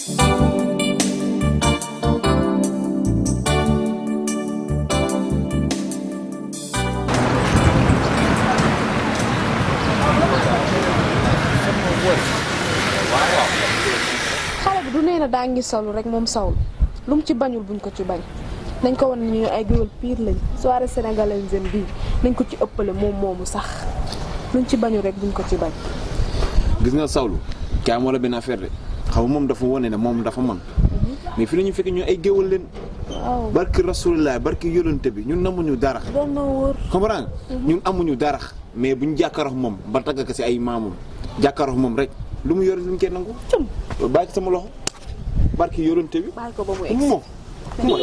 xale bi du nee na daa ngi sawlu rek moom sawlu lu mu ci bañul buñ ko ci bañ nañ ko wan ni ñu ay géwél pire lañ soirée sénégalaise bii nañ ko ci ëppale moom moomu sax luñ ci bañul rek buñ ko ci bañ. gis nga sawlu kaay moo la benn affaire de xam moom dafa wane ne moom dafa mën mais fi la ñu fekk ñu ay géwél leen. waaw barki rasulillah barki yolante bi ñun amuñu dara. doon na wóor. comprendre ñun amuñu dara mais buñ jàkkaaroo moom ba tagg ko si ay maamum jàkkaaroo moom rek lu mu yor lu mu koy nangu. bàyyi ko sama loxo barki yolante bi. bàyyi ko ba mu egg moom.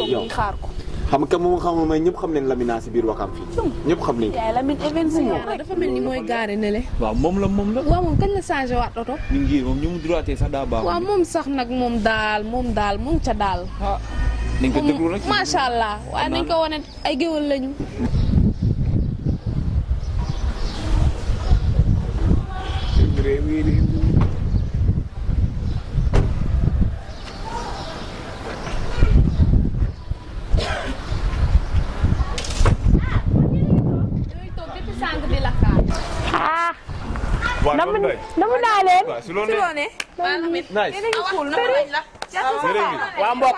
yow xaar ko. xam nga moom xam may ñëpp xam nañ Lamina si biir Wakam fii ñëpp xam nañ. yaay Lamine Events dafa mel ni mooy gaare ne le. waaw moom la. waaw moom kañ la changé waat oto. ñu ngi moom ñu mu droité sax daa baax. waaw moom sax nag moom daal mu ngi ca daal. nañ ko déglu rek. macha allah waaye nañ ko wane ay géwél lañu. namu naa leen. si loolu waa mbokk.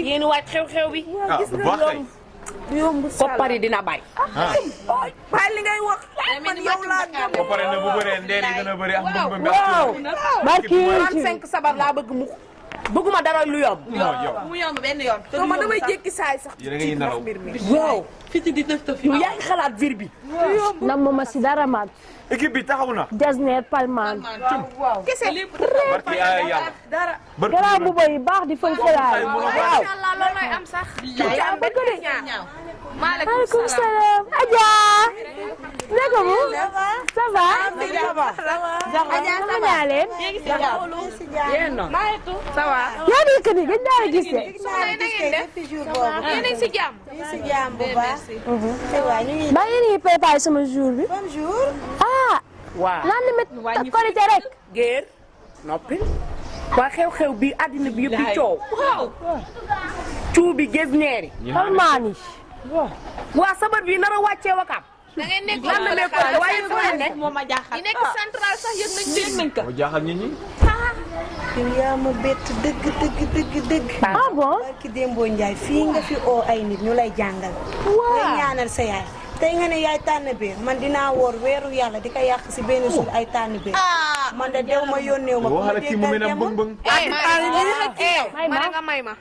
yéen waaj xew-xew bi. koppar yi dina bay. waaye li ngay wax. man yow laa gëm. ba pare ne bu bëree ndeel yi gën a bëri ak mbëng waaw. barki 35 sabar laa bëgg mu. bëgguma dara lu yomb. mu yomb benn yoon. te man damay jékki saay sax. yéen a ngi nelaw waaw. fiti di def yow yaa ngi xalaat vir bi. nam ma si dara man. équipe bi taxaw na. Jasner Palman. waaw kese lépp barki ay yàlla. dara. garab bu bëri baax di fël fëlaay. waaw Allah loolu lay am sax. yaa bëgg de. maaleykum salaam. Adja. naka mu. ça va. Adja sama naa leen. yéen noonu. ça va. yaa ngi kër yi gëj naa la gis de. yéen a ngi si jàmm. si jàmm bu baax. maa ngi nii préparé sama jour bi. bon jour. ah. waaw lan la met korité rek. géer noppi. waa xew-xew bi àddina bi yëpp di coow. waaw. cuu bi gis neeri. Palman yi. waa sabar bi nar a wàccee Wakam. da ngeen nekk lan la nekkoon waaye fu ngeen ne. moom a jaaxal. ñi nekk central sax yëg nañ ko. moo jaaxal nit ñi. yow yaa ma bett dëgg. ah bon. barki Dembo Ndiaye fii nga fi oo ay nit ñu lay jàngal. nga ñaanal sa yaay. tey nga ne yaay Tanebeer man dinaa woor weeru yàlla di ko yàq si benn suur ay Tanebeer. man de dew ma yónneew ma. waxal kii mu mel ne mbëng. may nga may ma.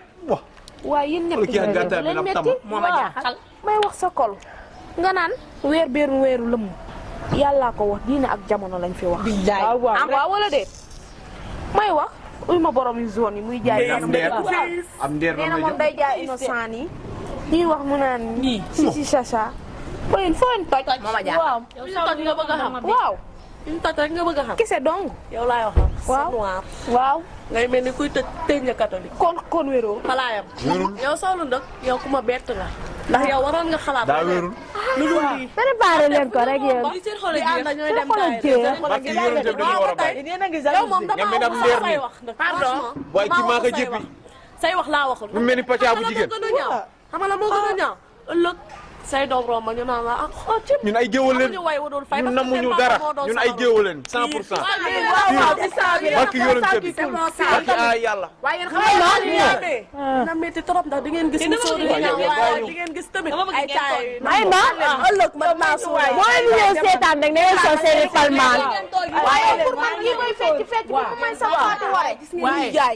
waaw yéen ñëpp leen metti moo ma jaaxal. may wax sa kol nga naan weer beeru weeru lëmm yàllaa ko wax diine ak jamono lañ fi wax. am waaw wala déet may wax uy ma borom yu zone yi muy jaay. am ndeer nee na moom day jaay innocent yi ñuy wax mu naan si chacha boyen foo leen toj. moo ma jaaxal. waaw ñu toj nga bëgg a xam. waaw ñu toj rek nga bëgg a xam. kese dong. yow laay wax. waaw ngay mel ni kuy tëj nga catholique. kon wéroo xalaayam. yow sawlu ndëk yow ku ma bett nga. ndax yow waroon nga xalaat. daa wérul. lu dul lii. préparé leen ko rek yéen. li seen xol a jeex seen xol a jeex. parce que yéen a war a bàyyi. yow moom ñam damaa am ndeer wax say mi. wax. pardon. waaye ci maa ko jéppi. say wax laa waxul. mu mel ni pàccaa bu jigéen. xam nga la moo gën a ñaaw ëllëg say doom romb ñu naan la ah ci ñun ay géwël leen ñun namuñu dara ñun ay géwël leen 100%. barki yonent bi barki ay yàlla. waaye xam nga na métti trop ndax di ngeen gis musóor yi ñaaw di ngeen gis tamit ay taay may ma. ëllëg man naa su waay boo leen ñëwee seetaan rek da ngeen sol seeni Palman. waaye pour man kii mooy fecc bu ko may sa waati waay gis ngeen ñu jaay.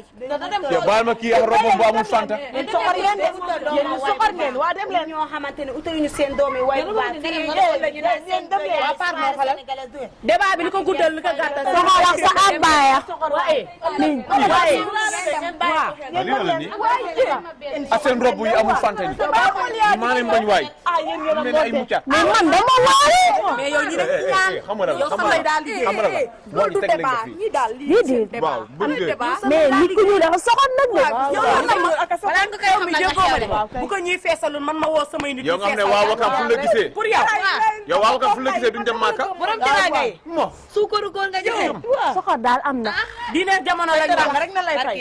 yow baal ma kii ak robam bu amul fanta. yéen soxor ngeen de yéen ñu soxor ngeen waa dem leen ñoo xamante ne utaluñu seen doom yi way bu baax débat bi li ko guddal li ko gàttal. soxor ak sa abaya. waaye. lii la nii ak seen rob yi amul fanta ni maa leen bañ waay mel ay muccaat. mais man dama waay. mais yow ñi def ñaan xam nga yow sax lay daal di xam nga dara la moo ñu teg leen ko fii ñi daal lii waaw bëgg mais nit ku ñu dafa soxal nag de. balaa nga koy xam ne déggoo ma de bu ko ñuy feesaloon man ma woo samay nit yow nga xam ne waa Wakam fu la gisee pour yow yow waa Wakam fu la gisee duñ dem Màkka borom teraanga yi mo suukaru góor nga joxe soxal daal am na. diine jamono lañ wax rek na lay fay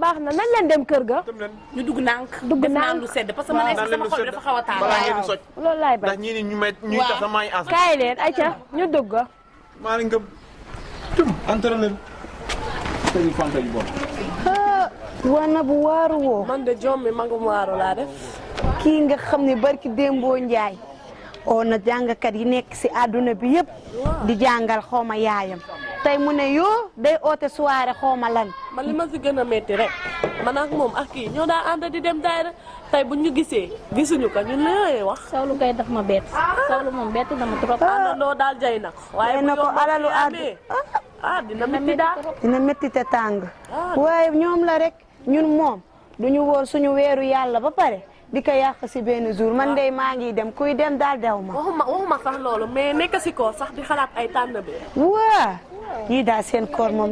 baax na nañ leen dem kër ga. ñu dugg nànk dugg def nànk. naan lu sedd parce que man sama xol bi dafa xaw a taal balaa ngeen di soj loolu laay bañ. ndax ñii ni ñu may ñuy tax sama ay ans kaay leen ayca ñu dugg. maa ngi ngëm tum entre leen sëñ Fanta yu bon wana bu waaru woo man de jom mi magum waaru laa def kii nga xam ne barki démboo njaay oo na jàngkat yi nekk si àdduna bi yëpp di jàngal xawma yaayam tey mu ne yoo day oote soirée xawma lan man li ma si gën a métti rek man ak moom ak kii ñoo daa ànd di dem daayira tey buñ ñu gisee gisuñu ko ñun lay wax Sawlu kay daf ma bett. Sawlu moom bett na ma trop. àndandoo daal jay na ko waaye na bu ko yow alalu amee dina métti daal dina métti te tàng waaye ñoom la rek ñun moom duñu wóor suñu weeru yàlla ba pare di ko yàq si benn jour man de maa ngi dem kuy dem daal dew ma waxuma sax loolu mais nekk si ko sax di xalaat ay Tanebeer waa yii daal seen koor moom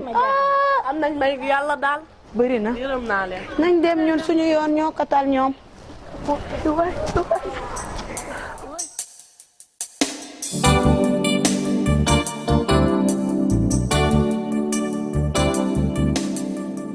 am nañ may yàlla daal bëri na yërëm naa leen nañ dem ñun suñu yoon ñoo katal ñoom